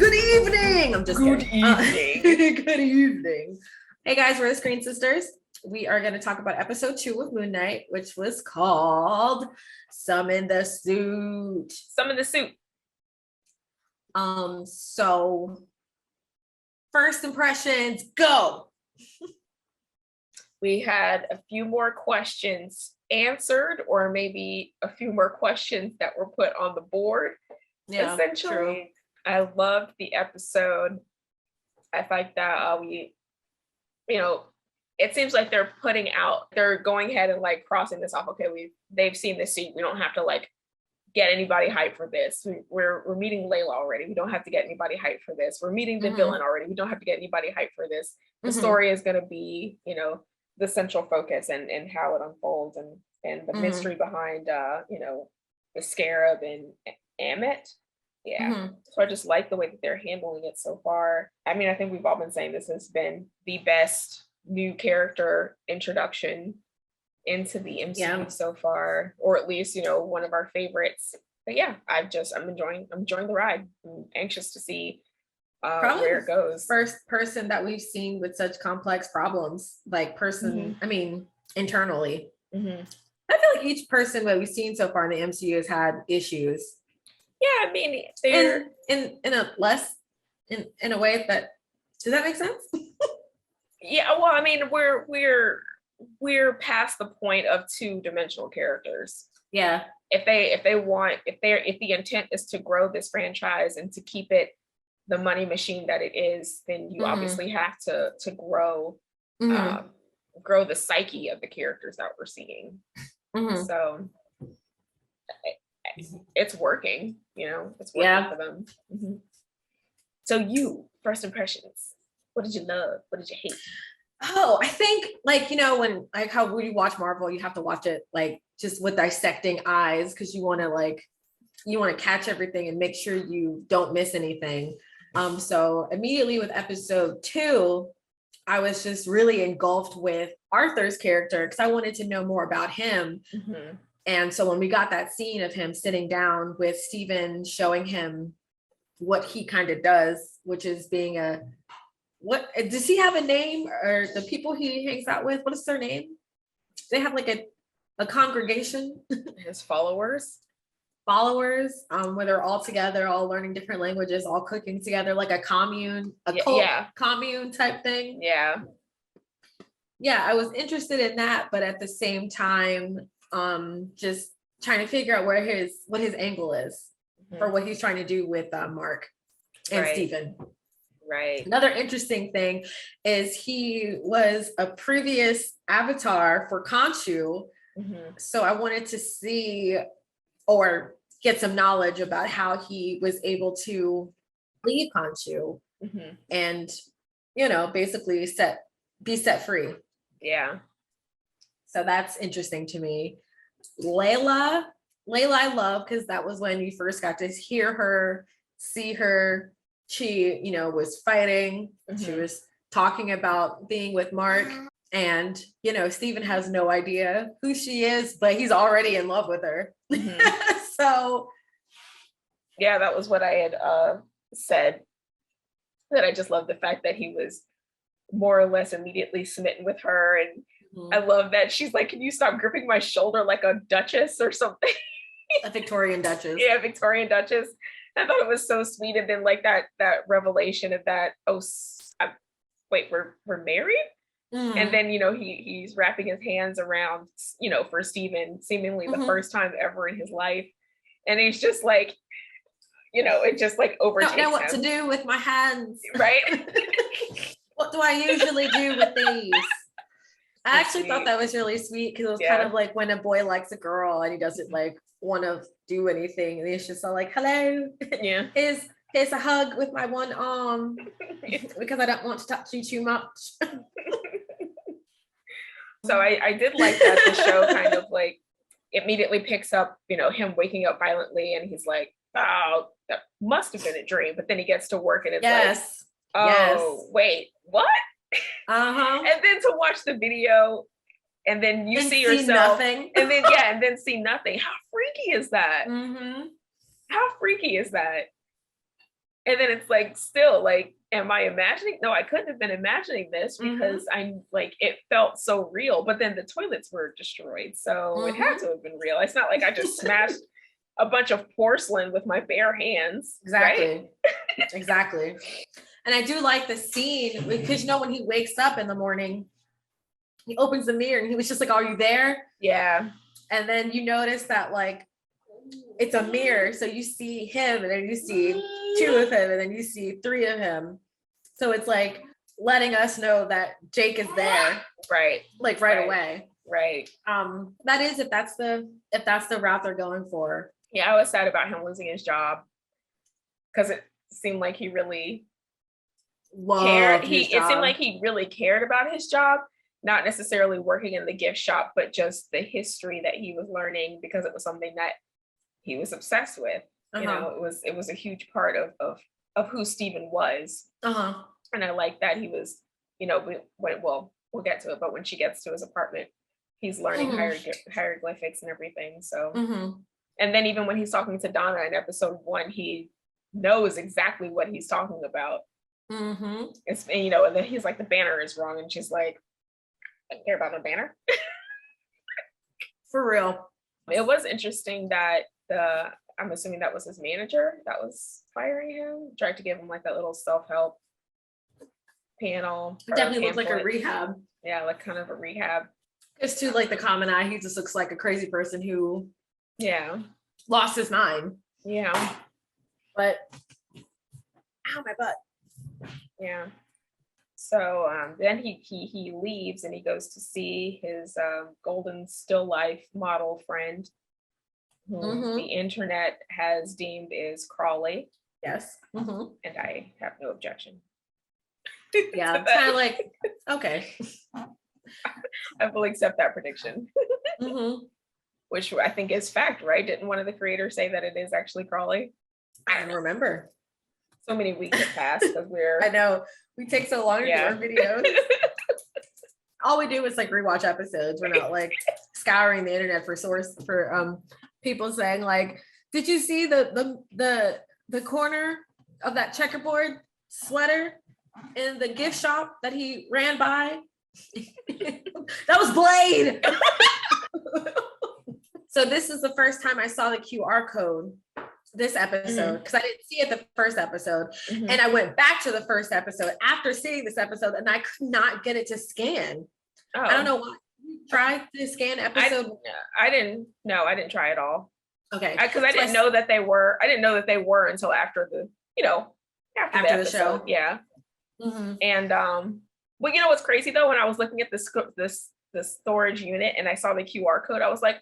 Good evening. I'm just Good kidding. evening. Good evening. Hey guys, we're the Screen Sisters. We are going to talk about episode 2 of Moon Knight, which was called Summon the Suit. Summon the Suit. So first impressions, go. We had a few more questions answered, or maybe a few more questions that were put on the board. Yeah, essentially. true. I loved the episode. I think that it seems like they're going ahead and like crossing this off. Okay, they've seen this suit. We don't have to like get anybody hyped for this. We're meeting Layla already. We don't have to get anybody hyped for this. We're meeting the villain already. We don't have to get anybody hyped for this. The story is going to be, the central focus and how it unfolds and the mystery behind, the Scarab and Ammit. Yeah. So I just like the way that they're handling it so far. I mean, I think we've all been saying this has been the best new character introduction into the MCU so far, or at least, one of our favorites. But yeah, I'm enjoying the ride. I'm anxious to see where it goes. First person that we've seen with such complex problems, like internally. I feel like each person that we've seen so far in the MCU has had issues. Yeah, I mean, they're in a way that, does that make sense? Yeah, well, I mean, we're past the point of two-dimensional characters. Yeah. If the intent is to grow this franchise and to keep it the money machine that it is, then you obviously have to grow grow the psyche of the characters that we're seeing. So it's working, it's working for them. So first impressions, what did you love? What did you hate? Oh, I think when you watch Marvel, you have to watch it like just with dissecting eyes, because you want to catch everything and make sure you don't miss anything. So immediately with episode 2, I was just really engulfed with Arthur's character because I wanted to know more about him. And so when we got that scene of him sitting down with Stephen, showing him what he kind of does, which is being what does he have a name, or the people he hangs out with, what is their name? They have like a congregation. His followers, where they're all together, all learning different languages, all cooking together, like a commune, commune type thing. Yeah, I was interested in that, but at the same time, just trying to figure out what his angle is for what he's trying to do with Mark and Stephen. Right. Another interesting thing is he was a previous avatar for Khonshu. So I wanted to see or get some knowledge about how he was able to leave Khonshu and, basically be set free. Yeah. So that's interesting to me. Layla I love, because that was when you first got to hear her, see her. She, was fighting. She was talking about being with Mark, and, Stephen has no idea who she is, but he's already in love with her. So yeah, that was what I had said, that I just love the fact that he was more or less immediately smitten with her. And I love that she's like, can you stop gripping my shoulder like a duchess or something? A Victorian duchess. Yeah, Victorian duchess. I thought it was so sweet. And then like that revelation of that, wait, we're married? And then, he's wrapping his hands around, for Stephen, seemingly the first time ever in his life. And he's just like, it just like overtakes him. I don't know what to do with my hands. Right? What do I usually do with these? I actually thought that was really sweet, because it was kind of like when a boy likes a girl and he doesn't like want to do anything, and he's just all like, hello, here's a hug with my one arm because I don't want to touch you too much. So I did like that the show kind of like immediately picks up, him waking up violently, and he's like, oh, that must have been a dream. But then he gets to work and it's like, oh, wait, what? And then to watch the video, and then you see yourself, nothing. and then see nothing. How freaky is that? How freaky is that? And then it's like, still like, am I imagining? No, I couldn't have been imagining this because I'm like, it felt so real. But then the toilets were destroyed. So it had to have been real. It's not like I just smashed a bunch of porcelain with my bare hands. Exactly. Right? Exactly. And I do like the scene because, you know, when he wakes up in the morning, he opens the mirror and he was just like, are you there? Yeah. And then you notice that like it's a mirror. So you see him and then you see 2 of him and then you see 3 of him. So it's like letting us know that Jake is there. Right. Like right away. Right. That is if that's the route they're going for. Yeah, I was sad about him losing his job because it seemed like he really cared. It seemed like he really cared about his job, not necessarily working in the gift shop, but just the history that he was learning because it was something that he was obsessed with. You know, it was a huge part of who Stephen was. And I like that he was, you know, we'll get to it, but when she gets to his apartment, he's learning hieroglyphics and everything. So, and then even when he's talking to Donna in episode 1, he knows exactly what he's talking about. It's, you know, and then he's like, the banner is wrong, and she's like, I don't care about the banner. For real. It was interesting that I'm assuming that was his manager that was firing him, tried to give him like that little self-help panel. It definitely looked like a rehab. Yeah, like kind of a rehab. It's to like the common eye, he just looks like a crazy person who lost his mind. Yeah. But ow, my butt. Yeah. So then he leaves and he goes to see his golden still life model friend, who the internet has deemed is Crawley. Yes. And I have no objection. Yeah, kind of like, okay. I will accept that prediction. Which I think is fact, right? Didn't one of the creators say that it is actually Crawley? I don't remember. So many weeks have passed because I know. We take so long to do our videos. All we do is like rewatch episodes. We're not like scouring the internet for people saying like, did you see the corner of that checkerboard sweater in the gift shop that he ran by? That was Blade. So this is the first time I saw the QR code this episode, because I didn't see it the first episode, and I went back to the first episode after seeing this episode, and I could not get it to scan. I don't know why. Try to scan episode. I didn't try at all. Okay, because I didn't know that they were. I didn't know that they were until after the after the show. Yeah. And well, you know what's crazy though? When I was looking at this storage unit and I saw the QR code, I was like,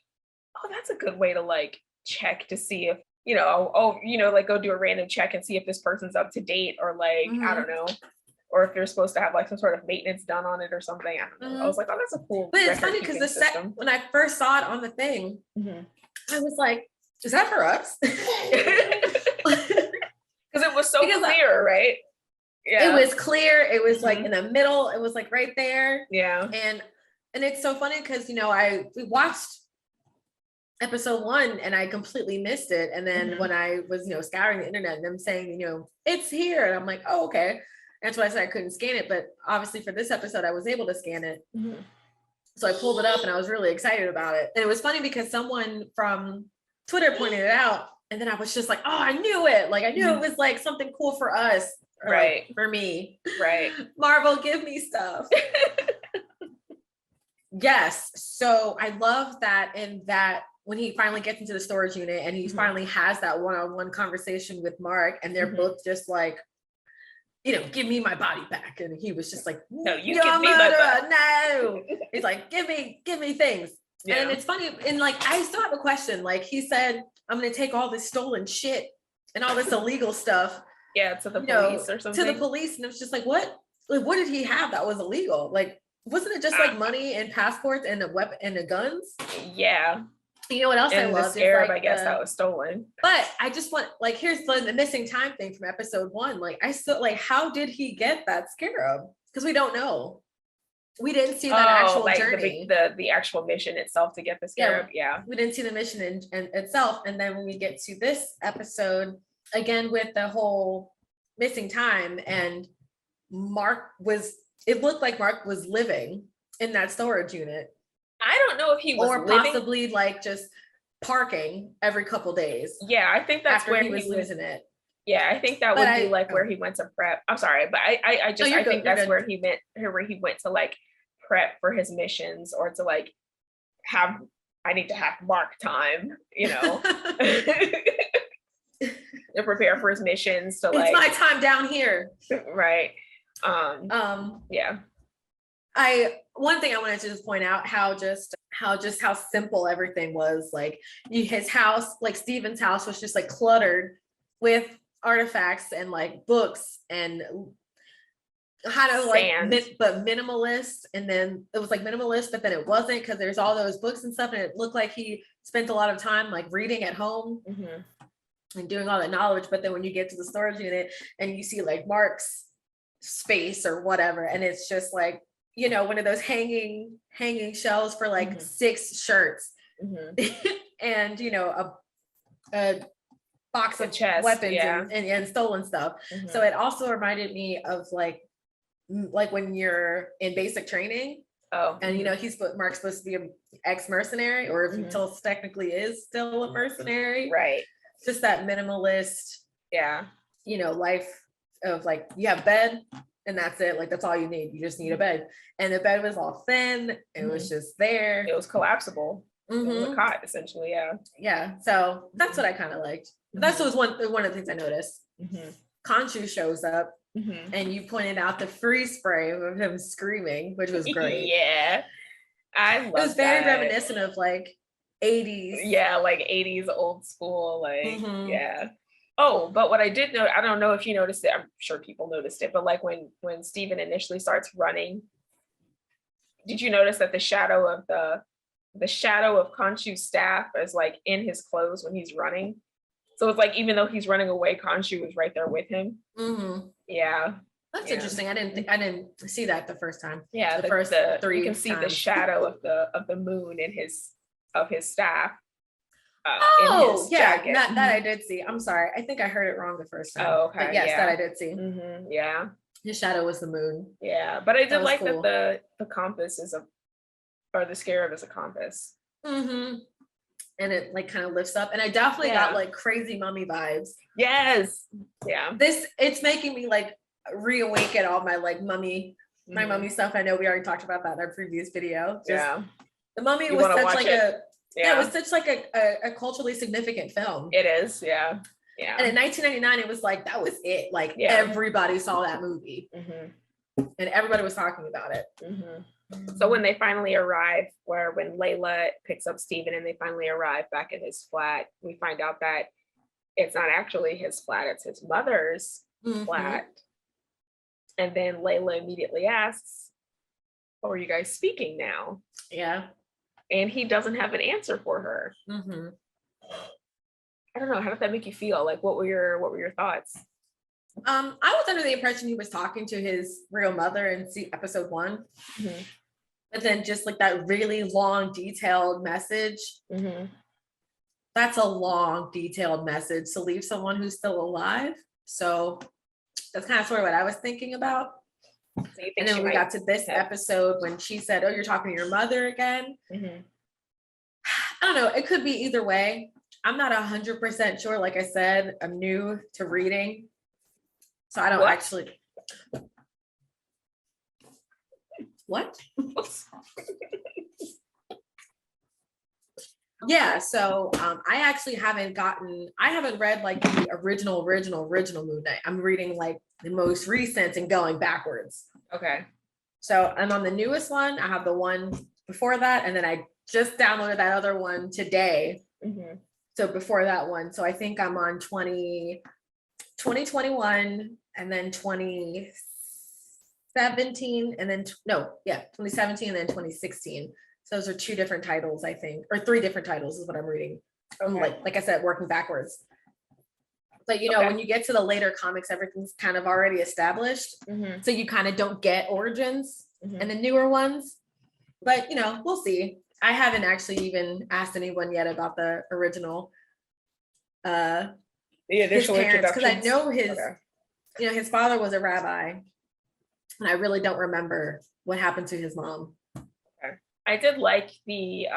oh, that's a good way to like check to see if like go do a random check and see if this person's up to date, or like I don't know, or if they're supposed to have like some sort of maintenance done on it or something. I don't know. I was like, oh, that's a cool. But it's funny because when I first saw it on the thing, I was like, is that for us? Because it was so clear, right? Yeah, it was clear. It was like in the middle. It was like right there. Yeah, and it's so funny because we watched episode 1 and I completely missed it, and then when I was scouring the internet and them saying it's here, and I'm like, oh, okay. That's why I said I couldn't scan it, but obviously for this episode I was able to scan it. So I pulled it up and I was really excited about it. And it was funny because someone from Twitter pointed it out, and then I was just like, oh, I knew it. Like I knew it was like something cool for us, right? Like, for me, right? Marvel, give me stuff. Yes. So I love that, and that when he finally gets into the storage unit and he finally has that one-on-one conversation with Mark, and they're both just like, give me my body back. And he was just like, no, you give me my body. No. He's like, give me things. Yeah. And it's funny. And like, I still have a question. Like he said, I'm going to take all this stolen shit and all this illegal stuff. Yeah. To the police or something. To the police. And it was just like, what did he have that was illegal? Like, wasn't it just like money and passports and a weapon and the guns? Yeah. You know what else I love? Scarab, I guess that was stolen. But I just want, like, here's the missing time thing from episode 1. Like, I still like, how did he get that scarab? Because we don't know. We didn't see that actual journey. The actual mission itself to get the scarab. Yeah. We didn't see the mission in itself. And then when we get to this episode, again with the whole missing time, and it looked like Mark was living in that storage unit, I don't know if he was or living. possibly like just parking every couple days Yeah, I think that's after where he was losing it. Yeah, I think that But would be like where he went to prep. I'm sorry, but I just you're I think good, you're that's good. where he went to like prep for his missions, or to like have I need to have Mark time, you know, to prepare for his missions, to It's like my time down here. right. Yeah. One thing I wanted to just point out, how simple everything was. Like his house, like Steven's house, was just like cluttered with artifacts and like books, and kind of like but minimalist. And then it was like minimalist, but then it wasn't, because there's all those books and stuff, and it looked like he spent a lot of time like reading at home and doing all that knowledge. But then when you get to the storage unit and you see like Mark's space or whatever, and it's just like, you know, one of those hanging shelves for like 6 shirts and, you know, a box of weapons and stolen stuff. So it also reminded me of like when you're in basic training. And you know, Mark's supposed to be an ex-mercenary, or if he technically is still a mercenary, right? Just that minimalist, you know, life of like, you have bed and that's it. Like, that's all you need. You just need a bed. And the bed was all thin. It was just there. It was collapsible. It was a cot, essentially. Yeah. So that's what I kind of liked. That was one of the things I noticed. Khonshu shows up, and you pointed out the freeze frame of him screaming, which was great. Yeah. I love it. It was very reminiscent of like 80s. Yeah, like 80s old school, like yeah. Oh, but what I did know, I don't know if you noticed it, I'm sure people noticed it, but like when Steven initially starts running, did you notice that the shadow of Khonshu's staff is like in his clothes when he's running? So it's like, even though he's running away, Khonshu is right there with him. Yeah. That's interesting. I didn't see that the first time. Yeah, the first 3 you can see the shadow of the moon in his staff. Yeah, that I did see. I'm sorry, I think I heard it wrong the first time. Oh, okay. But yes, that I did see. Yeah, his shadow was the moon. Yeah, but I did like cool. that the compass or the scarab is a compass. And it like kind of lifts up, and I definitely got like crazy mummy vibes. Yes. Yeah. It's making me like reawaken all my like mummy stuff. I know we already talked about that in our previous video. The Mummy was such like it was such like a culturally significant film. It is, yeah. And in 1999, it was like, that was it. Like everybody saw that movie, and everybody was talking about it. So when they finally arrive, when Layla picks up Steven and they finally arrive back at his flat, we find out that it's not actually his flat, it's his mother's flat. And then Layla immediately asks, "Oh, are you guys speaking now?" Yeah. And he doesn't have an answer for her. I don't know. How did that make you feel? Like, what were your thoughts? I was under the impression he was talking to his real mother in episode 1. But then just like that really long, detailed message. That's a long, detailed message to leave someone who's still alive. So that's kind of sort of what I was thinking about. So and then we got to this episode when she said, "Oh, you're talking to your mother again." I don't know. It could be either way. I'm not 100% sure. Like I said, I'm new to reading, so I don't actually. What? Yeah, so I actually haven't read like the original Moon Knight. I'm reading like the most recent and going backwards. Okay. So I'm on the newest one. I have the one before that, and then I just downloaded that other one today. So before that one, so I think I'm on 2021, and then 2017, and then 2017 and then 2016. So those are 2 different titles, I think, or 3 different titles is what I'm reading. I'm like I said, working backwards. But you know, when you get to the later comics, everything's kind of already established. So you kind of don't get origins in the newer ones. But you know, we'll see. I haven't actually even asked anyone yet about the original the initial his parents, because I know you know, his father was a rabbi, and I really don't remember what happened to his mom. I did like the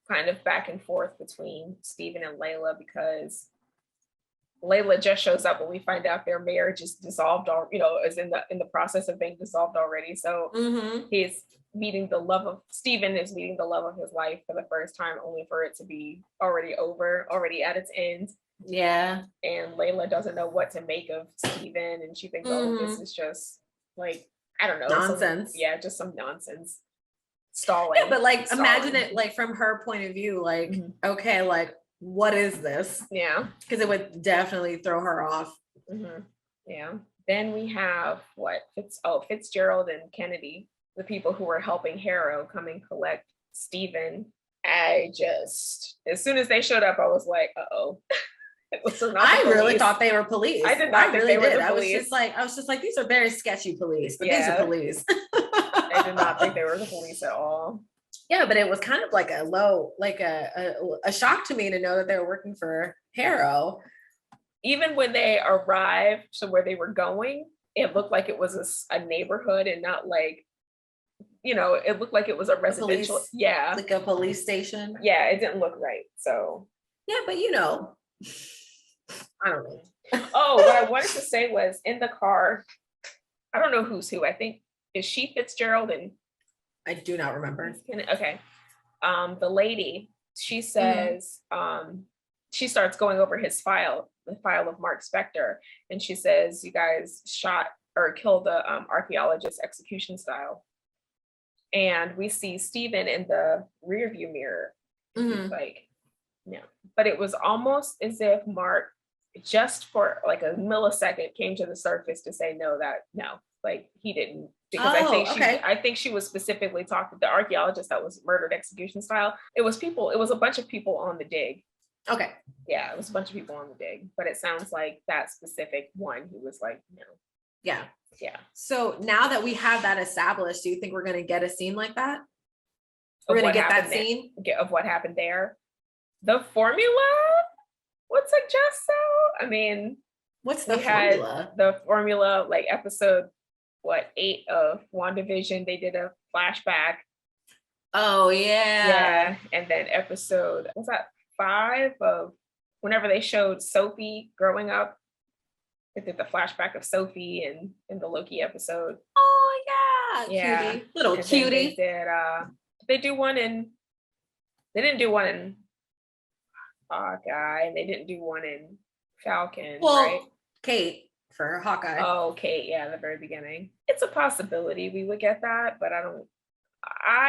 kind of back and forth between Steven and Layla, because Layla just shows up and we find out their marriage is dissolved, or is in the process of being dissolved already. So he's meeting the love of Steven is meeting the love of his life for the first time, only for it to be already over, already at its end. Yeah. And Layla doesn't know what to make of Steven, and she thinks all of this is just like, I don't know, nonsense. Just some nonsense. Stalling. Yeah, but like imagine it like from her point of view, like, okay, like what is this? Yeah. Because it would definitely throw her off. Yeah. Then we have Fitzgerald and Kennedy, the people who were helping Harrow come and collect Steven. As soon as they showed up, I was like, uh-oh. I really thought they were police. I did not think they were the police. I was just like, these are very sketchy police, but these are police. I did not think they were the police at all. Yeah, but it was kind of like a shock to me to know that they were working for Harrow. Even when they arrived to where they were going, it looked like it was a neighborhood and not like, it looked like it was a residential. Like a police station. Yeah, it didn't look right. So yeah, but I don't know. Oh, what I wanted to say was, in the car, I don't know who's who. I think, is she Fitzgerald? And I do not remember. Okay. The lady, she says, she starts going over the file of Mark Spector, and she says, you guys shot or killed the archaeologist execution style. And we see Steven in the rear view mirror. Like, no. But it was almost as if Mark, just for like a millisecond, came to the surface to say no, like he didn't, because I think she was specifically talking, the archaeologist that was murdered execution style. It was a bunch of people on the dig. Okay. Yeah, it was a bunch of people on the dig, but it sounds like that specific one who was like, no. Yeah. Yeah. So now that we have that established, do you think we're going to get a scene like that? We're going to get that scene of what happened there. The formula would suggest so. I mean, what's the formula? The formula, like episode 8 of WandaVision, they did a flashback. Oh yeah. Yeah. And then episode, what's that, 5 of whenever they showed Sophie growing up. They did the flashback of Sophie in the Loki episode. Oh yeah. Yeah. Cutie. Little and cutie. They didn't do one in Hawkeye, and they didn't do one in Falcon, right? Kate for Hawkeye. Oh, Kate, yeah, in the very beginning. It's a possibility we would get that, but I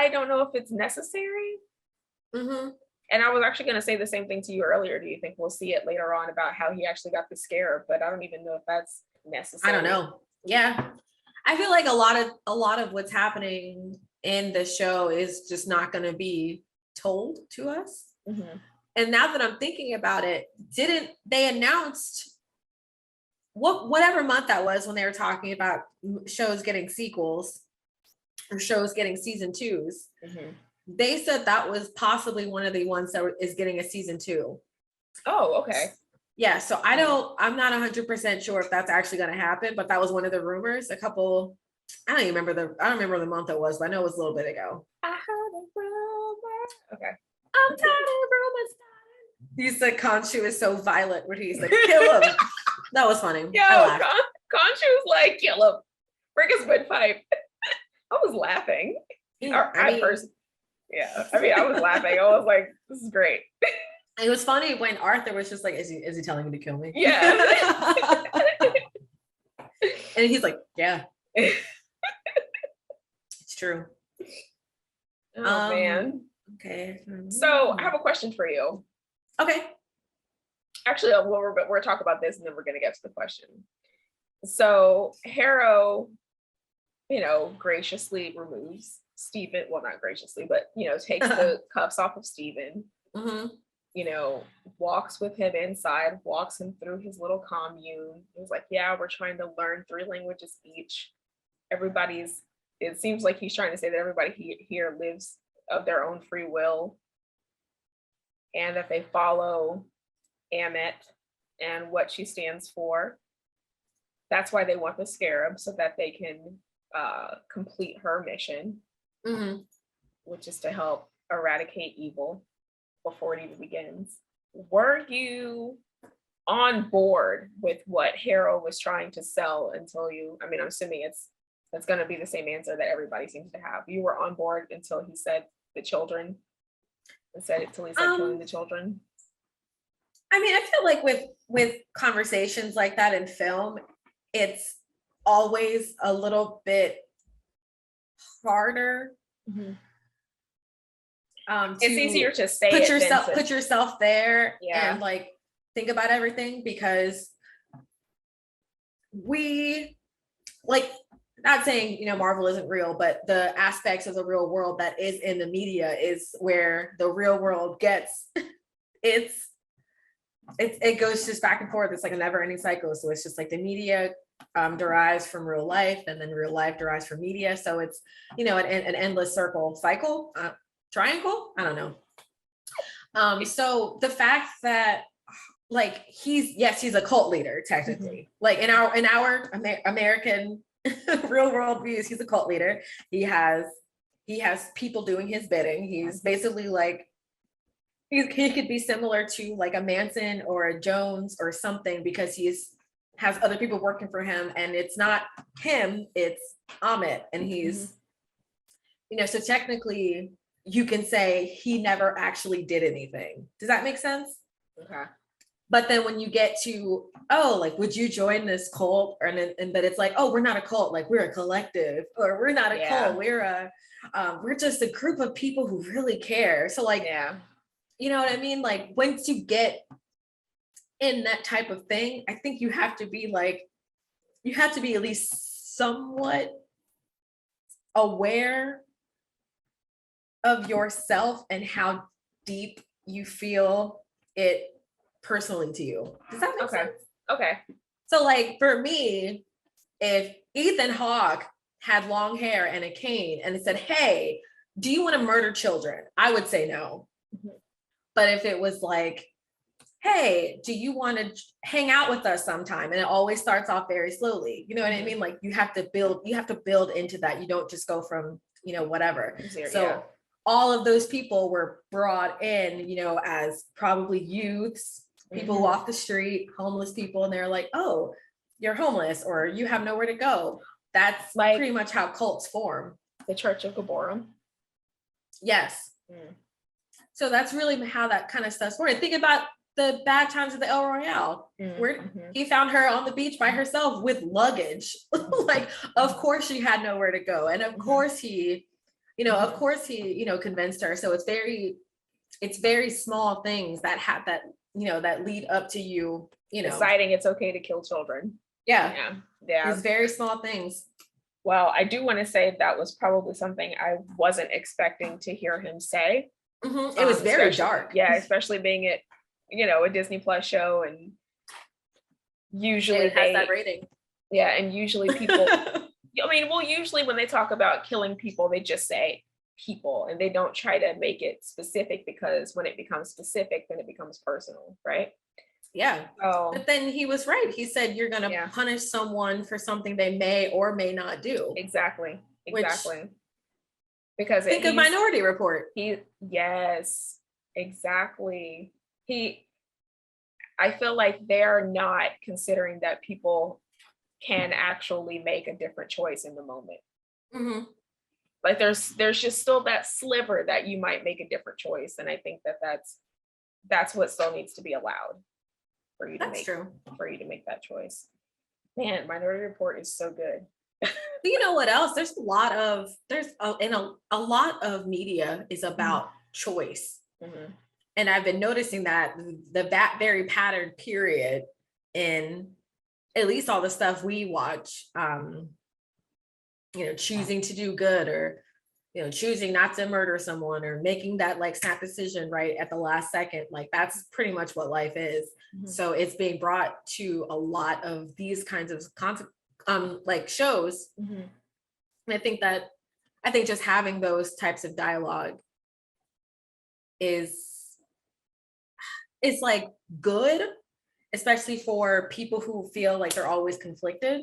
don't know if it's necessary. And I was actually going to say the same thing to you earlier. Do you think we'll see it later on about how he actually got the scare? But I don't even know if that's necessary. I don't know. Yeah. I feel like a lot of what's happening in the show is just not going to be told to us. And now that I'm thinking about it, didn't they announced whatever month that was when they were talking about shows getting sequels or shows getting season 2s? They said that was possibly one of the ones that is getting a season 2. Oh, okay. Yeah, so I'm not 100% sure if that's actually going to happen, but that was one of the rumors. I don't remember the month it was, but I know it was a little bit ago. I heard a rumor. Okay. I'm tired of rumors. He said Khonshu is so violent when he's like, kill him. That was funny. Yeah, Khonshu was like, kill him. Break his windpipe. I was laughing. I was laughing. I was like, this is great. It was funny when Arthur was just like, is he telling me to kill me? Yeah. And he's like, yeah. It's true. Oh man. Okay. So I have a question for you. Okay. Actually, we're talk about this and then we're gonna get to the question. So Harrow, graciously removes Steven. Well, not graciously, but takes the cuffs off of Steven. Walks with him inside, walks him through his little commune. He's like, yeah, we're trying to learn 3 languages each. It seems like he's trying to say that everybody here lives of their own free will, and that they follow Ammit and what she stands for. that's why they want the Scarab, so that they can complete her mission, which is to help eradicate evil before it even begins. Were you on board with what Harrow was trying to sell until you, I mean, I'm assuming that's going to be the same answer that everybody seems to have. You were on board until he said the children, until he said killing the children. I mean, I feel like with conversations like that in film, it's always a little bit harder. It's easier to say put yourself there, yeah, and like think about everything, because we, like, not saying, you know, Marvel isn't real, but the aspects of the real world that is in the media is where the real world gets it goes just back and forth. It's like a never ending cycle. So it's just like the media derives from real life, and then real life derives from media. So it's, you know, an endless cycle, triangle. I don't know. So the fact that, like, he's a cult leader technically, like in our American real world views, he's a cult leader. He has people doing his bidding. He's basically like, he could be similar to like a Manson or a Jones or something, because has other people working for him, and it's not him, it's Amit, and he's you know, so technically you can say he never actually did anything. Does that make sense? Okay. But then when you get to, oh, like, would you join this cult? And but it's like, oh, we're not a cult, like, we're a collective, or we're not a cult, we're just a group of people who really care. So like, you know what I mean? Like, once you get in that type of thing, I think you have to be at least somewhat aware of yourself and how deep you feel it personally to you. Does that make sense? Okay. So like for me, if Ethan Hawke had long hair and a cane and it said, hey, do you want to murder children? I would say no. But if it was like, hey, do you want to hang out with us sometime? And it always starts off very slowly. You know what I mean? Like, you have to build into that. You don't just go from, you know, whatever. So all of those people were brought in, you know, as probably youths, people off the street, homeless people, and they're like, oh, you're homeless, or you have nowhere to go. That's like pretty much how cults form. The Church of Gaborum. Yes. So that's really how that kind of stuff's formed. Think about the bad times of the El Royale, where he found her on the beach by herself with luggage. Like, of course she had nowhere to go, and of course he, you know, convinced her. So it's very small things that that lead up to you know, deciding it's okay to kill children. Yeah. These very small things. Well, I do want to say that was probably something I wasn't expecting to hear him say. It was very dark. Yeah, especially being it, you know, a Disney Plus show, and usually it has that rating. Yeah, and usually people I mean, well, usually when they talk about killing people, they just say people, and they don't try to make it specific, because when it becomes specific, then it becomes personal, right? Yeah. But then he was right. He said you're going to punish someone for something they may or may not do. Exactly. Because think of Minority Report. Yes, exactly. I feel like they're not considering that people can actually make a different choice in the moment. Like there's just still that sliver that you might make a different choice, and I think that's what still needs to be allowed for you to make that choice. Man, Minority Report is so good. You know what else? There's a lot of media is about choice, and I've been noticing that that very patterned period in at least all the stuff we watch, you know, choosing to do good, or, you know, choosing not to murder someone, or making that like snap decision right at the last second. Like, that's pretty much what life is. So it's being brought to a lot of these kinds of like shows. And I think just having those types of dialogue is like good, especially for people who feel like they're always conflicted.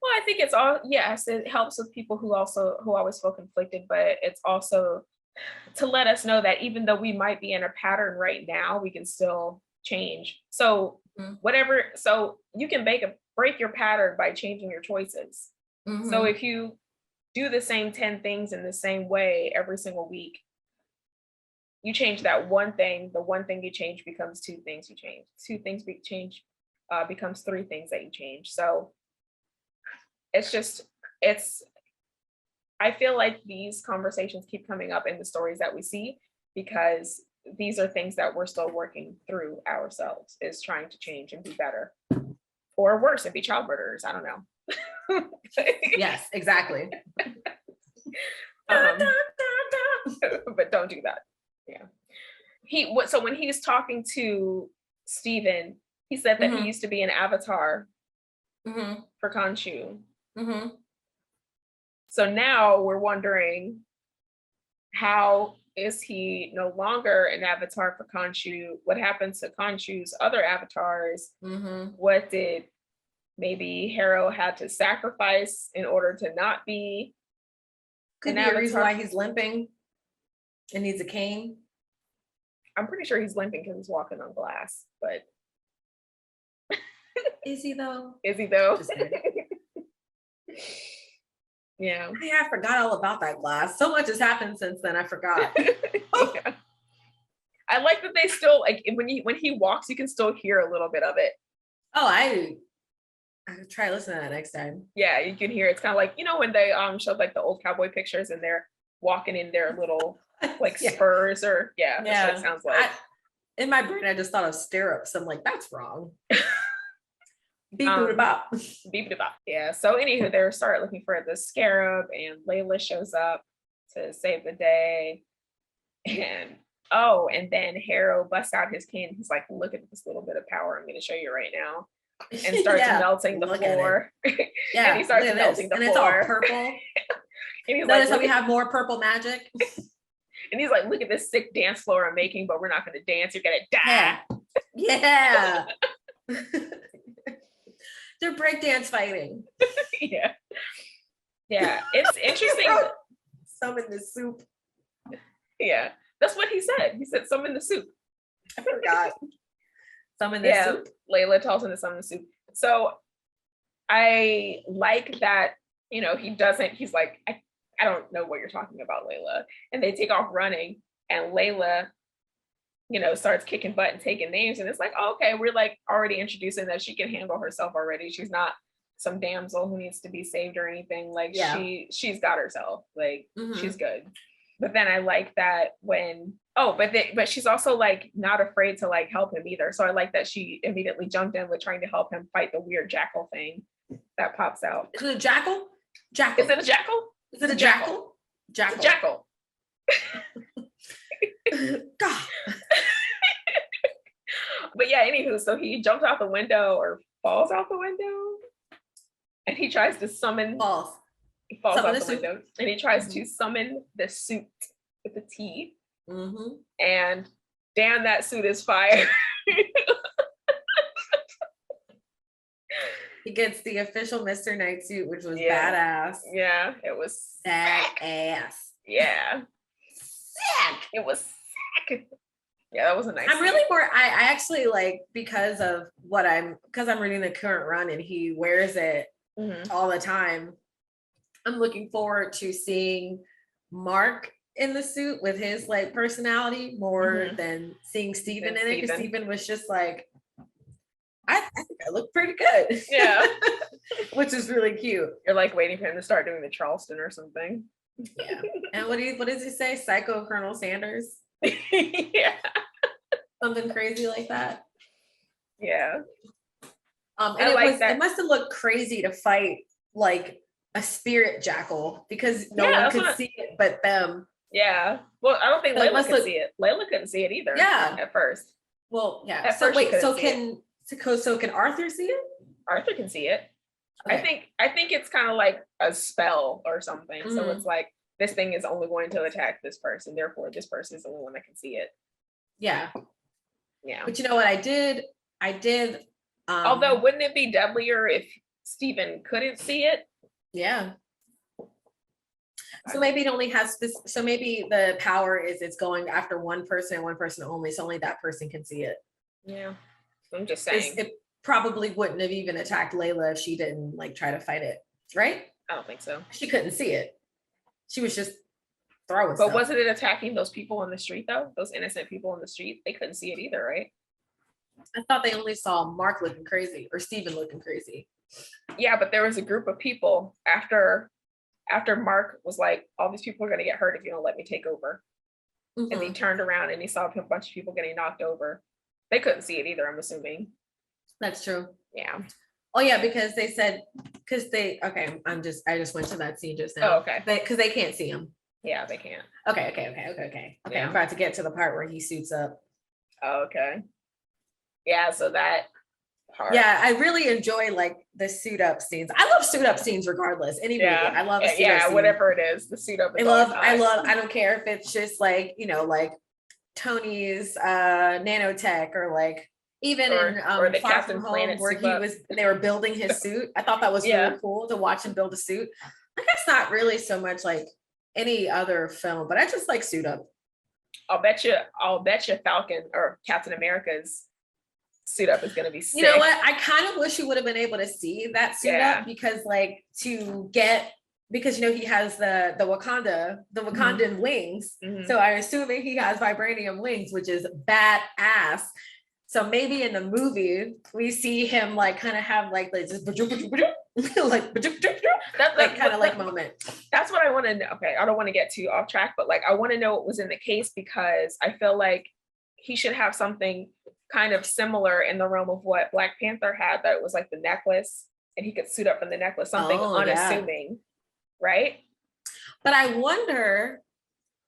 Well, I think it's all, yes, it helps with people who always feel conflicted, but it's also to let us know that even though we might be in a pattern right now, we can still change. So so you can break your pattern by changing your choices. So if you do the same 10 things in the same way every single week, you change that one thing, the one thing you change becomes two things you change. Two things becomes three things that you change. So I feel like these conversations keep coming up in the stories that we see because these are things that we're still working through ourselves, is trying to change and be better, or worse and be child murderers. I don't know. Yes, exactly. But don't do that. Yeah. So when he was talking to Steven, he said that he used to be an avatar for Khonshu. So now we're wondering, how is he no longer an avatar for Khonshu? What happened to Khonshu's other avatars? What did maybe Harrow had to sacrifice in order to not be? Could be a reason why he's limping and needs a cane. I'm pretty sure he's limping because he's walking on glass, but is he though? Is he though? Yeah. I forgot all about that glass. So much has happened since then. I forgot. Yeah. I like that they still, like, when he walks, you can still hear a little bit of it. Oh, I could try listening to that next time. Yeah, you can hear. It's kind of like, when they showed like the old cowboy pictures and they're walking in their little like spurs, or that's what it sounds like. In my brain, I just thought of stirrups. I'm like, that's wrong. Beep boop bop. Beep boop bop. Yeah. So anywho, they start looking for the scarab, and Layla shows up to save the day. And then Harrow busts out his cane. He's like, look at this little bit of power I'm going to show you right now. And starts melting the floor. Yeah. And he starts melting the floor. And it's all purple. And he's Notice how we have more purple magic. And he's like, look at this sick dance floor I'm making, but we're not going to dance. You're going to die. Yeah. They're breakdance fighting. Yeah. Yeah. It's interesting. Some in the soup. Yeah. That's what he said. He said some in the soup. I forgot. Some in the soup. Layla tells him to some in the soup. So I like that, he's like, I don't know what you're talking about, Layla. And they take off running, and Layla, starts kicking butt and taking names. And it's like, oh, okay, we're like already introducing that she can handle herself already. She's not some damsel who needs to be saved or anything. Like she's got herself. Like she's good. But then I like that but she's also like not afraid to like help him either. So I like that she immediately jumped in with trying to help him fight the weird jackal thing that pops out. Is it a jackal? Is it a jackal? Is it a jackal? Jackal. Jackal. But yeah, anywho, so he jumps out the window or falls out the window, and he tries to summon. He falls out the window, and he tries to summon the suit with the T. And damn, that suit is fire. He gets the official Mr. Knight suit, which was badass. Yeah, it was badass. Yeah. Sick. It was sick. Yeah, that was a nice. I'm really more. I actually like, because I'm reading the current run and he wears it all the time. I'm looking forward to seeing Mark in the suit with his like personality more than seeing Steven in it, because Steven was just like, I think I look pretty good. Yeah. Which is really cute. You're like waiting for him to start doing the Charleston or something. Yeah. And what does he say? Psycho Colonel Sanders? Yeah. Something crazy like that. Yeah. And it must have looked crazy to fight like a spirit jackal, because no one could see it but them. Yeah. Well, I don't think Layla could see it. Layla couldn't see it either. Yeah. At first. Well, yeah. At first can Arthur see it? Arthur can see it. Okay. I think it's kind of like a spell or something. So it's like, this thing is only going to attack this person, therefore this person is the only one that can see it. Yeah. Yeah. But you know what I did I did. Although, wouldn't it be deadlier if Steven couldn't see it? Yeah. So maybe it only has this. So maybe the power is it's going after one person and one person only. So only that person can see it. Yeah, I'm just 'Cause saying. it probably wouldn't have even attacked Layla if she didn't like try to fight it, right? I don't think so. She couldn't see it. She was just throwing But stuff. wasn't it attacking those people on the street though? Those innocent people on the street? They couldn't see it either, right? I thought they only saw Mark looking crazy or Steven looking crazy. Yeah, but there was a group of people after Mark was like, all these people are gonna get hurt if you don't let me take over. And he Mhm. turned around and he saw a bunch of people getting knocked over. They couldn't see it either, I'm assuming. That's true. Yeah. Oh yeah, because they said okay, I just went to that scene just now. Oh, okay. Because they can't see him. Yeah, they can't. Okay. Yeah. I'm about to get to the part where he suits up. Oh, okay. Yeah, so that part. Yeah, I really enjoy like the suit up scenes. I love suit up scenes regardless. Any movie, I love a suit up scene. Whatever it is, the suit up is I don't care if it's just like, like Tony's nanotech or like even or in the Far Captain From Home Planet where suit they were building his suit. I thought that was Yeah. really cool to watch him build a suit. Like that's not really so much like any other film, but I just like suit up. I'll bet you Falcon or Captain America's suit up is gonna be sick. You know what? I kind of wish you would have been able to see that suit Yeah. up because because he has the Wakandan wings. Mhm. So I'm assuming he has vibranium wings, which is badass. So maybe in the movie we see him like kind of have like this like kind of like moment. That's what I want to know. Okay, I don't want to get too off track, but like I want to know what was in the case because I feel like he should have something kind of similar in the realm of what Black Panther had, that it was like the necklace and he could suit up from the necklace, something unassuming, right? But I wonder.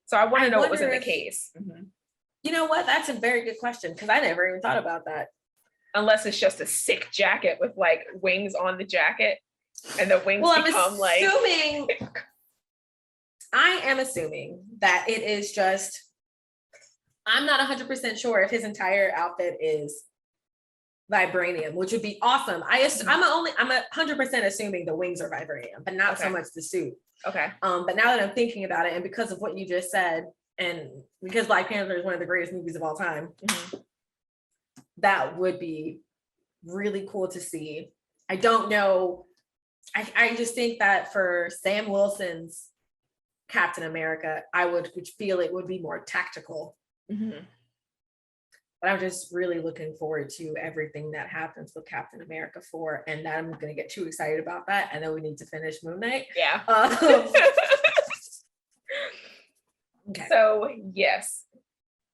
So I want to know what was in the case. Mm-hmm. You know what? That's a very good question because I never even thought about that. Unless it's just a sick jacket with like wings on the jacket and the wings become like. I am assuming that it is just, I'm not 100% sure if his entire outfit is vibranium, which would be awesome. I'm 100% assuming the wings are vibranium, but not so much the suit. Okay. But now that I'm thinking about it, and because of what you just said, and because Black Panther is one of the greatest movies of all time, that would be really cool to see. I don't know. I just think that for Sam Wilson's Captain America, I would feel it would be more tactical. Mm-hmm. But I'm just really looking forward to everything that happens with Captain America 4, and that I'm going to get too excited about that. And then we need to finish Moon Knight. Yeah. Okay. So yes,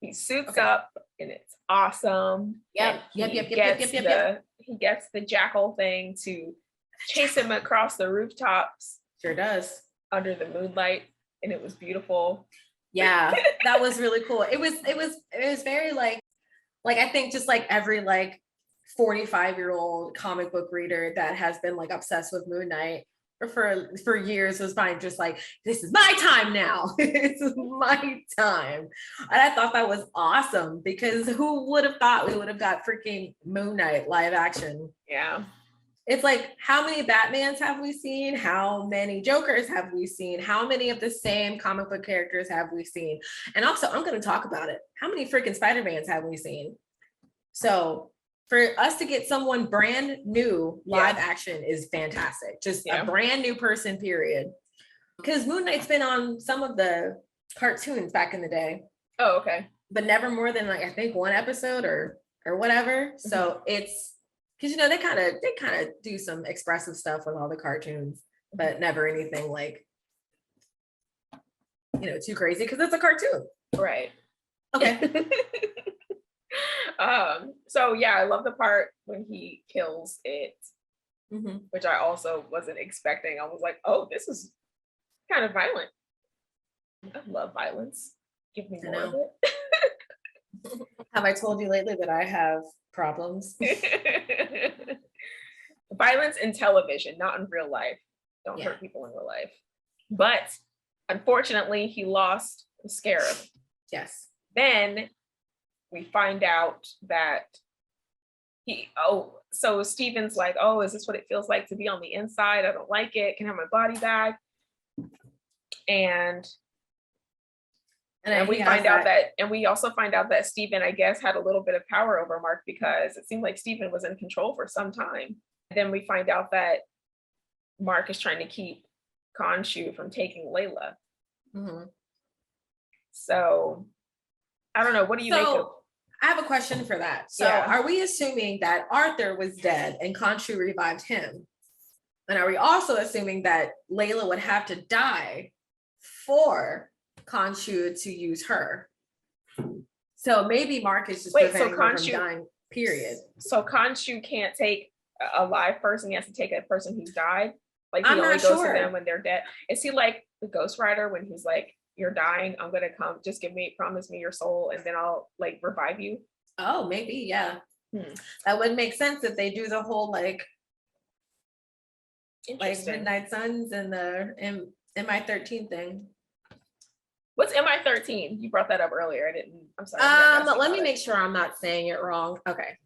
he suits up and it's awesome. Yep. He gets the jackal thing to chase him across the rooftops. Sure does. Under the moonlight, and it was beautiful. Yeah, that was really cool. It was very like I think just like every like 45-year-old comic book reader that has been like obsessed with Moon Knight for years was fine, just like, this is my time now. It's my time. And I thought that was awesome because who would have thought we would have got freaking Moon Knight live action? Yeah. It's like, how many Batmans have we seen? How many Jokers have we seen? How many of the same comic book characters have we seen? And also, I'm going to talk about it. How many freaking Spider-Mans have we seen? So for us to get someone brand new live action is fantastic. Just a brand new person, period. Because Moon Knight's been on some of the cartoons back in the day. Oh, okay. But never more than like, I think one episode or whatever. So it's, because they kind of do some expressive stuff with all the cartoons, but never anything like too crazy because it's a cartoon, right? Okay. So yeah, I love the part when he kills it, which I also wasn't expecting. I was like, oh, this is kind of violent. I love violence. Give me more of it. Have I told you lately that I have problems? Violence in television, not in real life. Don't hurt people in real life. But unfortunately, he lost the Scarab. Yes. Then we find out that So Steven's like, oh, is this what it feels like to be on the inside? I don't like it. Can I have my body back? And we find out that, and we also find out that Steven, I guess, had a little bit of power over Mark because it seemed like Steven was in control for some time. And then we find out that Mark is trying to keep Khonshu from taking Layla. Mm-hmm. So I don't know. What do you make of? I have a question for that. So are we assuming that Arthur was dead and Khonshu revived him? And are we also assuming that Layla would have to die for Khonshu to use her? So maybe Mark is just preventing her from dying, period. So Khonshu can't take a live person, he has to take a person who's died. Like he I'm only not goes sure. to them when they're dead. Is he like the Ghost Rider when he's like, you're dying, I'm gonna come, just promise me your soul and then I'll like revive you? Oh, maybe, yeah. That would make sense if they do the whole like Midnight Suns and the MI13 thing. What's MI13? You brought that up earlier. I'm sorry. Let me make sure I'm not saying it wrong. Okay.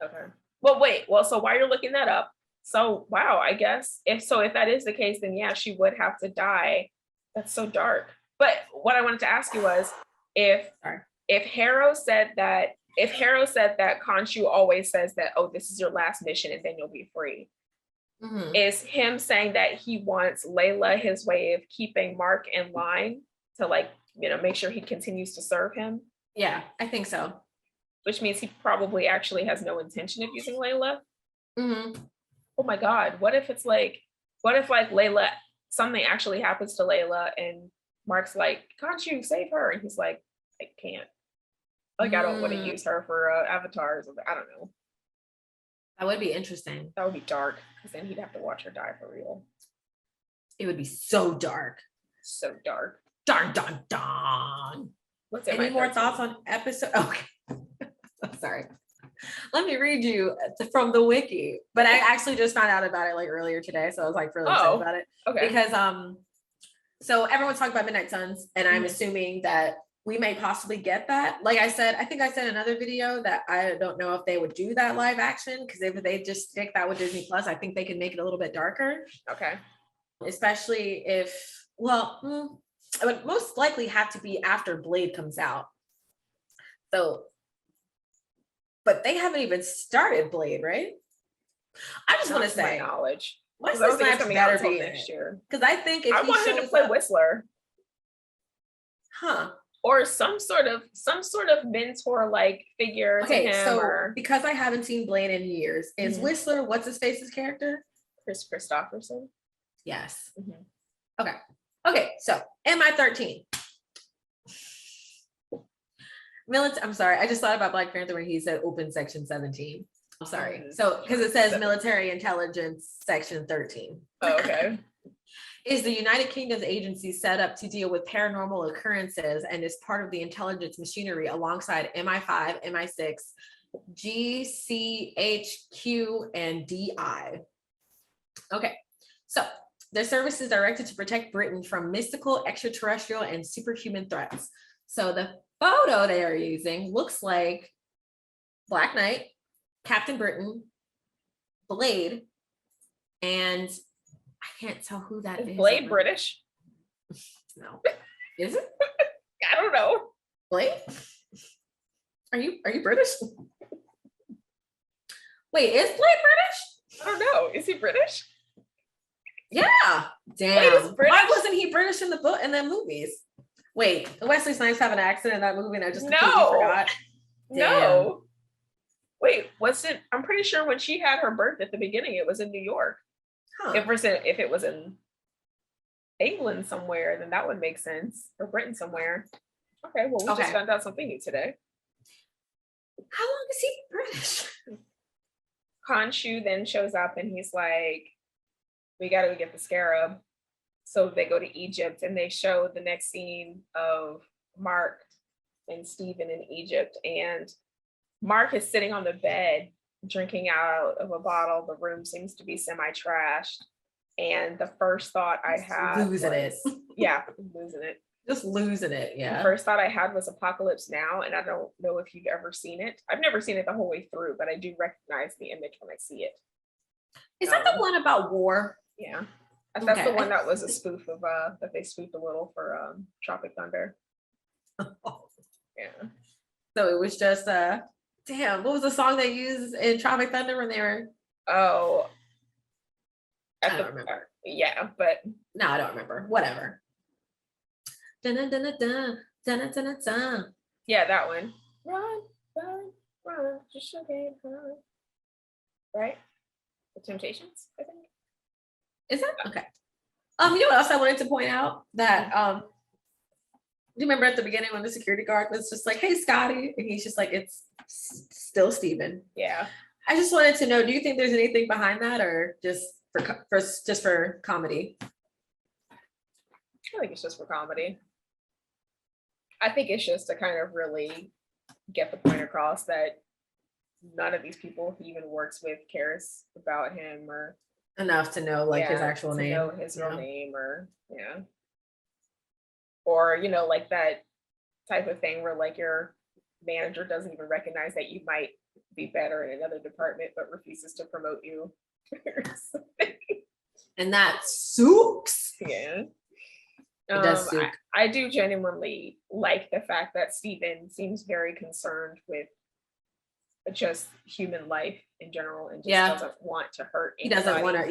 Well, wait. Well, so while you're looking that up, so wow, I guess if that is the case, then yeah, she would have to die. That's so dark. But what I wanted to ask you was if Harrow said that Khonshu always says that, oh, this is your last mission and then you'll be free. Mm-hmm. Is him saying that he wants Layla his way of keeping Mark in line to like, make sure he continues to serve him? Yeah, I think so. Which means he probably actually has no intention of using Layla. Mm-hmm. Oh my God, what if Layla, something actually happens to Layla and Mark's like, can't you save her? And he's like, I can't. Like, I don't want to use her for avatars. I don't know. That would be interesting. That would be dark because then he'd have to watch her die for real. It would be so dark. So dark. Darn, darn, darn. Any more thoughts on episode? Okay. Sorry. Let me read you from the wiki. But I actually just found out about it like earlier today. So I was like really excited about it. Okay. Because so everyone's talking about Midnight Suns, and I'm assuming that we may possibly get that. Like I said, I think I said in another video that I don't know if they would do that live action, because if they just stick that with Disney Plus, I think they can make it a little bit darker. Okay. Especially if, it would most likely have to be after Blade comes out. So, but they haven't even started Blade, right? I just want to say, my knowledge. Wesley Snipes better be next year, because I think if I want him to play Whistler, or some sort of mentor like figure to him. So because I haven't seen Blade in years, is Whistler what's his face's character? Chris Christopherson. Yes. Okay. So MI13. I'm sorry. I just thought about Black Panther when he said open section 17. I'm sorry. So because it says military intelligence section 13. Oh, okay. Is the United Kingdom's agency set up to deal with paranormal occurrences and is part of the intelligence machinery alongside MI5, MI6, GCHQ, and DI. Okay, so their service is directed to protect Britain from mystical, extraterrestrial, and superhuman threats. So the photo they are using looks like Black Knight, Captain Britain, Blade, and I can't tell who that is. Blade British? No. Is it? I don't know. Blade? Are you British? Wait, is Blade British? I don't know. Is he British? Yeah. Damn. Why wasn't he British in the book in the movies? Wait, Wesley Snipes have an accent in that movie and I just completely forgot. No. Wait, I'm pretty sure when she had her birth at the beginning, it was in New York. If it was in England somewhere, then that would make sense. Or Britain somewhere. Okay, well, we just found out something new today. How long is he British? Khonshu then shows up and he's like, we got to get the scarab. So they go to Egypt and they show the next scene of Mark and Steven in Egypt. And Mark is sitting on the bed drinking out of a bottle. The room seems to be semi-trashed. And the first thought I had losing it. Yeah, losing it. Just losing it. The Yeah. first thought I had was Apocalypse Now, and I don't know if you've ever seen it. I've never seen it the whole way through, but I do recognize the image when I see it. Is that the one about war? Yeah. That's the Okay. one that was a spoof of that they spoofed a little for Tropic Thunder. Yeah. So it was just damn, what was the song they used in Tropic Thunder when they were Oh, I don't remember. Yeah, but No, I don't remember. Whatever. Dun-dun-dun-dun-dun, dun-dun-dun-dun-dun. yeah, that one. Run, run, run, just okay, run. Right? The Temptations, I think. Is that okay? You know what else I wanted to point out? That do you remember at the beginning when the security guard was just like, "Hey, Scotty," and he's just like, "It's still Steven." Yeah. I just wanted to know, do you think there's anything behind that, or just for comedy? I think it's just for comedy. I think it's just to kind of really get the point across that none of these people he even works with cares about him or Enough to know like his actual name. Know his real name or or like that type of thing where like your manager doesn't even recognize that you might be better in another department but refuses to promote you. And that sucks. Yeah. It does suck. I do genuinely like the fact that Steven seems very concerned with just human life in general and just doesn't want to hurt anybody. He doesn't want to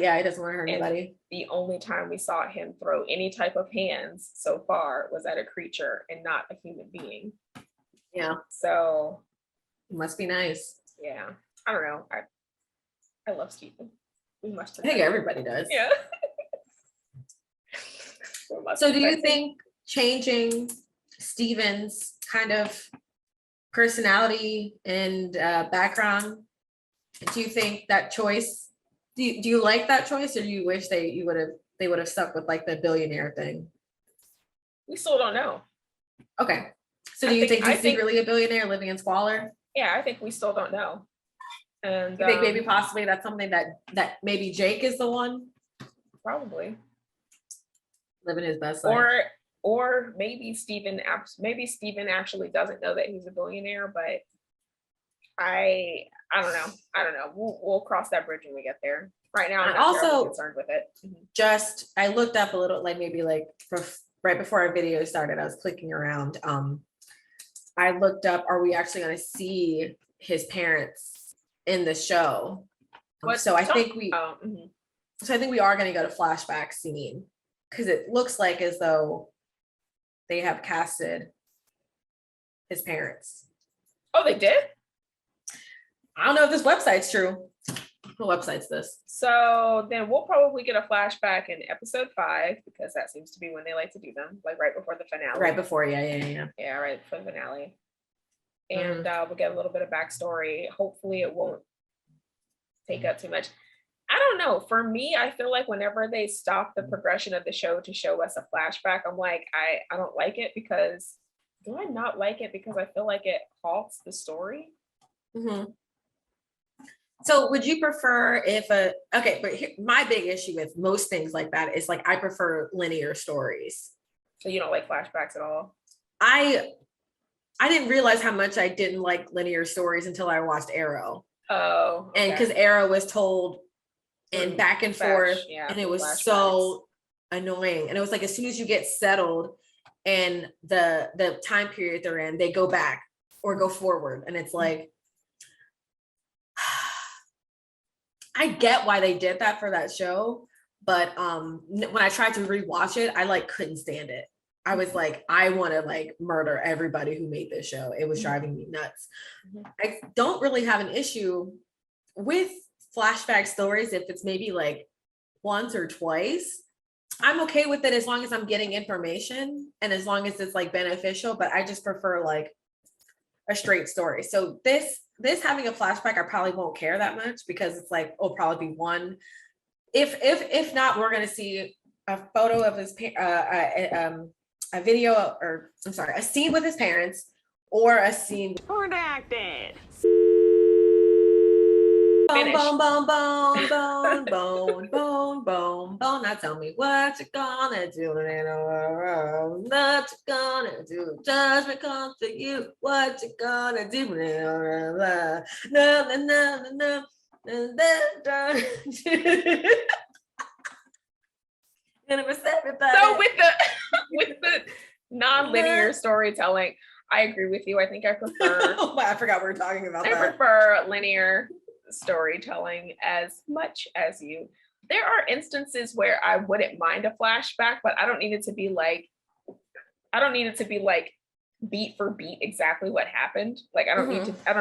hurt anybody. The only time we saw him throw any type of hands so far was at a creature and not a human being. Yeah. So it must be nice. Yeah. I don't know. I love Steven. We must. I think everybody does. Yeah. So do you think changing Steven's kind of personality and background, do you think that choice, do you like that choice, or do you wish they would have stuck with like the billionaire thing? We still don't know. Okay. So do you think he's secretly a billionaire living in squalor? Yeah, I think we still don't know. And you think maybe possibly that's something that maybe Jake is the one? Probably. Living his best life. Or maybe Steven actually doesn't know that he's a billionaire, but I don't know. We'll cross that bridge when we get there. Right now, I'm not also concerned with it. Just I looked up a little, like maybe like right before our video started, I was clicking around. I looked up, are we actually going to see his parents in the show? So I think we are going to go to flashback scene, because it looks like as though they have casted his parents. Oh, they did? I don't know if this website's true. What website's this? So then we'll probably get a flashback in episode 5, because that seems to be when they like to do them, like right before the finale. Right before, yeah. Yeah, right before the finale. And we'll get a little bit of backstory. Hopefully it won't take up too much. I don't know. For me, I feel like whenever they stop the progression of the show to show us a flashback, I'm like, I don't like it, because do I not like it because I feel like it halts the story? Mm-hmm. So would you prefer my big issue with most things like that is like, I prefer linear stories. So you don't like flashbacks at all? I didn't realize how much I didn't like linear stories until I watched Arrow. Oh, okay. And because Arrow was told and back and forth, and it was so annoying. And it was like, as soon as you get settled and the time period they're in, they go back or go forward. And it's like, I get why they did that for that show. But when I tried to rewatch it, I like couldn't stand it. I was like, I want to like murder everybody who made this show. It was driving me nuts. I don't really have an issue with flashback stories if it's maybe like once or twice. I'm okay with it as long as I'm getting information and as long as it's like beneficial, but I just prefer like a straight story. So this having a flashback, I probably won't care that much, because it's like, it'll probably be one. If not, we're gonna see a photo of his a video, or I'm sorry, a scene with his parents, or a scene redacted. Bone, finish. bone, bone, bone, bone, bone, bone, bone, bone. Now tell me what you gonna do. What you gonna do? Judgment comes to you. What you gonna do? No, no, no, no, no. So with the non-linear storytelling, I agree with you. I think I prefer I forgot we were talking about I that. prefer linear storytelling as much as you. There are instances where I wouldn't mind a flashback, but I don't need it to be like beat for beat exactly what happened. Like I don't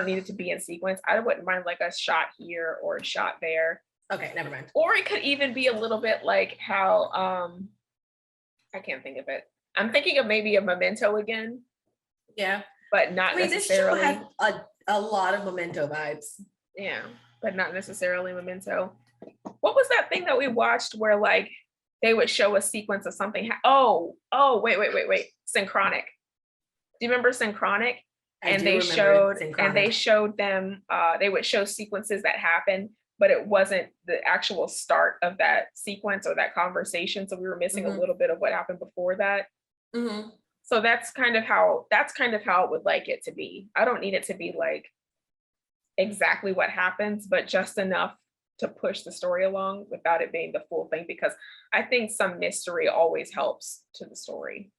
need it to be in sequence. I wouldn't mind like a shot here or a shot there. Okay, never mind. Or it could even be a little bit like how I can't think of it. I'm thinking of maybe a Memento again. Yeah. But not necessarily. This show had a lot of Memento vibes. Yeah, but not necessarily Memento. What was that thing that we watched where like they would show a sequence of something? Wait. Synchronic. Do you remember Synchronic? And they showed them. They would show sequences that happened, but it wasn't the actual start of that sequence or that conversation. So we were missing a little bit of what happened before that. Mm-hmm. So that's kind of how I would like it to be. I don't need it to be like exactly what happens, but just enough to push the story along without it being the full thing, because I think some mystery always helps to the story.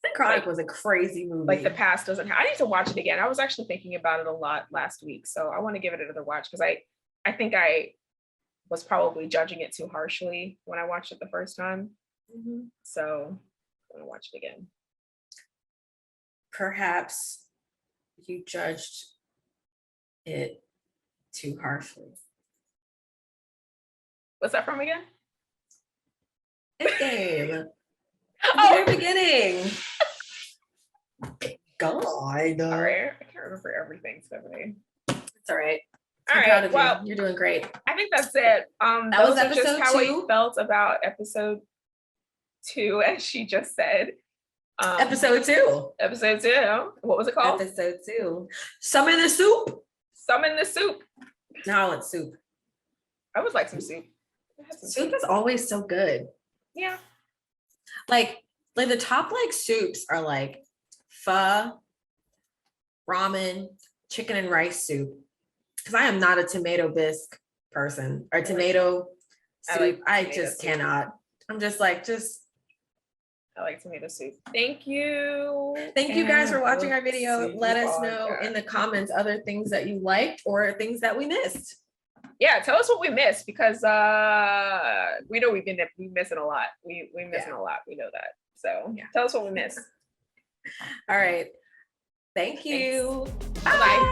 Synchronic was a crazy movie. Like the past doesn't have, I need to watch it again. I was actually thinking about it a lot last week, so I want to give it another watch because I think I was probably judging it too harshly when I watched it the first time. Mm-hmm. So I'm gonna watch it again. Perhaps you judged it too harshly. What's that from again? It's Game. Oh, very beginning. God. Sorry, I can't remember everything, Stephanie. It's all right. All right. Well, you're doing great. I think that's it. That was episode just how 2. I felt about episode 2, as she just said. Episode 2. Episode 2. What was it called? Episode 2. Summon the soup. Summon the soup. Now I want soup. I would like some soup. Soup is always so good. Yeah. Like the top like soups are like pho, ramen, chicken and rice soup. Because I am not a tomato bisque person or tomato soup. I just cannot. I'm just like, I like tomato soup. Thank you. Thank you guys for watching our video. Let us know in the comments other things that you liked or things that we missed. Yeah, tell us what we missed, because we know we missing a lot. We missing a lot. We know that. So tell us what we missed. All right. Thank you. Bye.